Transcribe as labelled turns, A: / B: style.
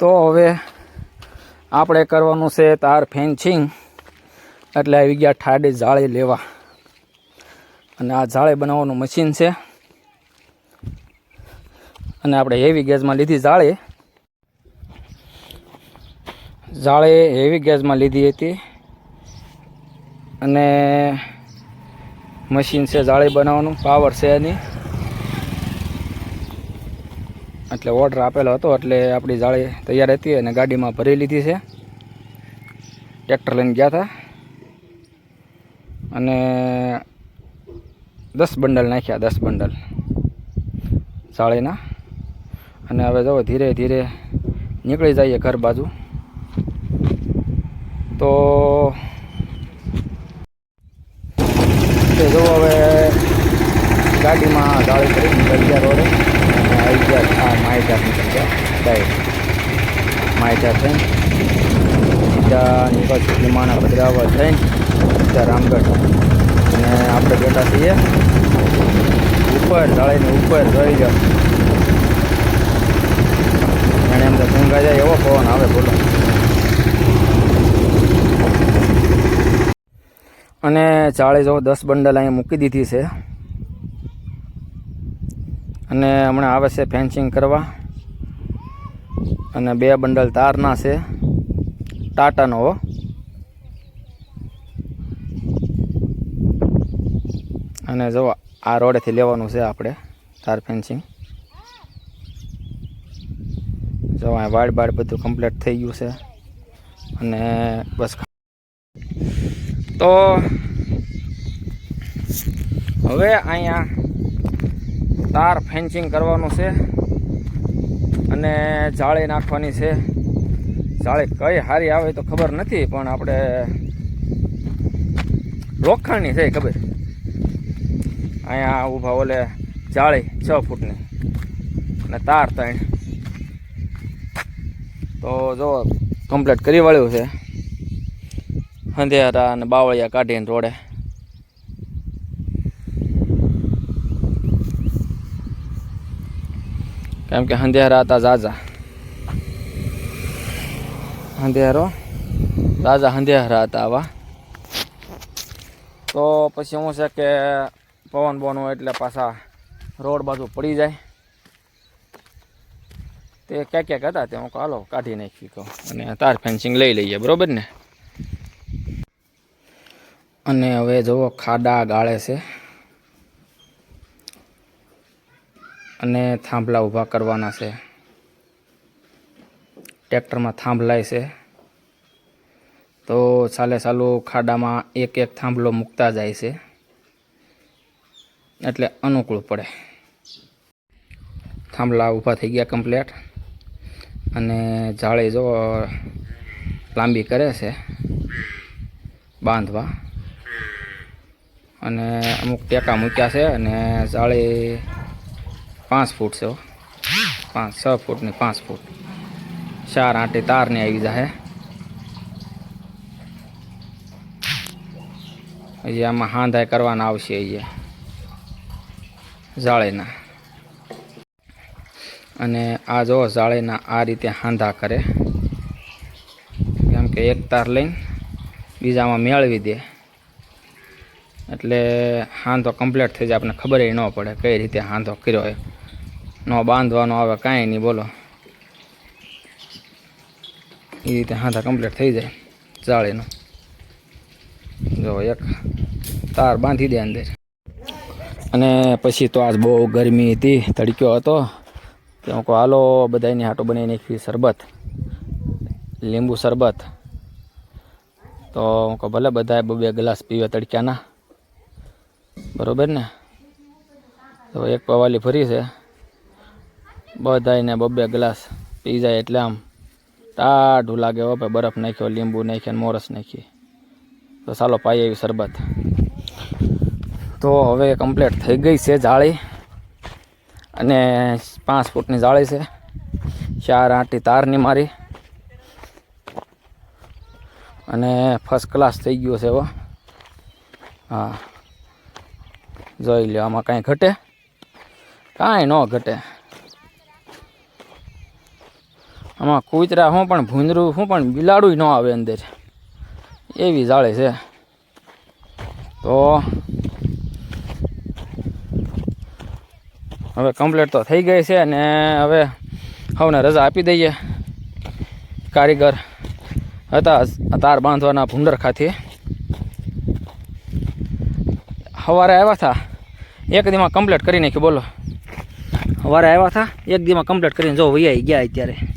A: તો હવે આપણે કરવાનું છે તાર ફેન્સિંગ, એટલે આવી ગયા ઠાડી જાળી લેવા. અને આ જાળી બનાવવાનું મશીન છે. અને આપણે હેવી ગેસમાં લીધી જાળી હેવી ગેસમાં લીધી હતી. અને મશીન છે જાળી બનાવવાનું, પાવર છે એની. એટલે ઓર્ડર આપેલો હતો એટલે આપણી જાળી તૈયાર હતી અને ગાડીમાં ભરી લીધી છે. ટ્રેક્ટર લઈને ગયા હતા અને 10 બંડલ નાખ્યા, 10 બંડલ જાળીના. અને હવે જો ધીરે ધીરે નીકળી જઈએ ઘર બાજુ. તો જો હવે ગાડીમાં જાળી કરી નીકળી ગયા રોડે. અને આવી ગયા આ માહિતી નીકળી ગયા ડાયરેક્ટ માહિતી થઈને ત્યાં નીકળ લીમાણા ભદ્રાવળ થઈને ત્યાં રામગઢ. અને આપણે બેઠા છીએ ઉપર જાળીની ઉપર, જોઈ જાઓ. અને એમ તો ઊંઘાઈ જાય એવો પવન આવે, બોલો. અને જાળી જો 10 બંડલ અહીંયા મૂકી દીધી છે. અને હમણાં આવે છે ફેન્સિંગ કરવા. અને 2 બંડલ તારના છે, ટાટાનો હો. અને જો આ રોડેથી લેવાનું છે આપણે તાર ફેન્સિંગ. જો આ વાડ બધું કમ્પ્લીટ થઈ ગયું છે. અને બસ તો હવે અહીંયા તાર ફેન્સિંગ કરવાનું છે અને જાળી નાખવાની છે. જાળી કઈ સારી આવે તો ખબર નથી, પણ આપણે લોખંડની છે ખબર. અહીંયા ઊભા ઓલે જાળી 6 ફૂટની અને તાર 3. તો જો કમ્પ્લીટ કરી વાળ્યું છે. અંધેરા અને બાવળિયા કાઢીને રોડે. કેમ કે અંધેરા હતા ઝાઝા, અંધેરા હતા આવા. તો પછી શું છે કે પવન બવન એટલે પાછા રોડ બાજુ પડી જાય. તે ક્યાંક હતા તે હું હાલો કાઢી નાખી કહું અને તાર ફેન્સિંગ લઈ લઈએ, બરોબર ને. અને હવે જુઓ ખાડા ગાળે છે અને થાંભલા ઊભા કરવાના છે. ટ્રેક્ટરમાં થાંભલાય છે. તો ચાલુ ખાડામાં એક થાંભલો મૂકતા જાય છે, એટલે અનુકૂળ પડે. થાંભલા ઊભા થઈ ગયા કમ્પ્લીટ. અને જાળી જો લાંબી કરે છે બાંધવા. અને અમુક ટેકા મૂક્યા છે. અને જાળી 5 ફૂટ છે, 6 ફૂટની 5 ફૂટ. 4 આંટી તારની આવી જાય. હજી આમાં હાંધાઈ કરવાના આવશે અહીંયા જાળીના. અને આ જો જાળીના આ રીતે હાંધા કરે. કેમ કે એક તાર લઈને બીજામાં મેળવી દે એટલે હાંધો કમ્પ્લીટ થઈ જાય. આપણને ખબર ન પડે કઈ રીતે હાંધો કર્યો હોય. ન બાંધવાનો આવે કાંઈ નહીં, બોલો. એ રીતે હાંધા કમ્પ્લીટ થઈ જાય જાળીનું. જો એક તાર બાંધી દે અંદર. અને પછી તો આજ બહુ ગરમી હતી, તડક્યો હતો. તો હું કહું હાલો બધાની હાટો બનાવી નાખી શરબત, લીંબુ શરબત. તો હું કહું ભલે બધા 2 ગ્લાસ પીવે તડક્યાના, બરોબર ને. તો એક પવાલી ભરી છે, બધાને 2 ગ્લાસ પી જાય એટલે આમ ટાઢું લાગે. હો ભાઈ, બરફ નાખ્યો, લીંબુ નાખ્યા, મોરસ નાખી. તો ચાલો પાઈ એવી શરબત. તો હવે કમ્પ્લીટ થઈ ગઈ છે જાળી. અને 5 ફૂટની જાળી છે, 4 આંટી તારની મારી. અને ફર્સ્ટ ક્લાસ થઈ ગયો છે. હવે હા, જોઈ લો. આમાં કાંઈ ઘટે? કાંઈ ન ઘટે. આમાં કૂતરા શું પણ ભૂંદરું શું પણ બિલાડું ન આવે અંદર, એવી જાળે છે. તો હવે કમ્પ્લીટ તો થઈ ગઈ છે અને હવે સૌને રજા આપી દઈએ. કારીગર હતા તાર બાંધવાના ભૂંડર ખાતે, સવારે આવ્યા હતા, એક દીમાં કમ્પ્લીટ કરી નાખ્યું. બોલો, સવારે આવ્યા હતા, એક દીમાં કમ્પ્લીટ કરીને જો વૈયા ગયા અત્યારે.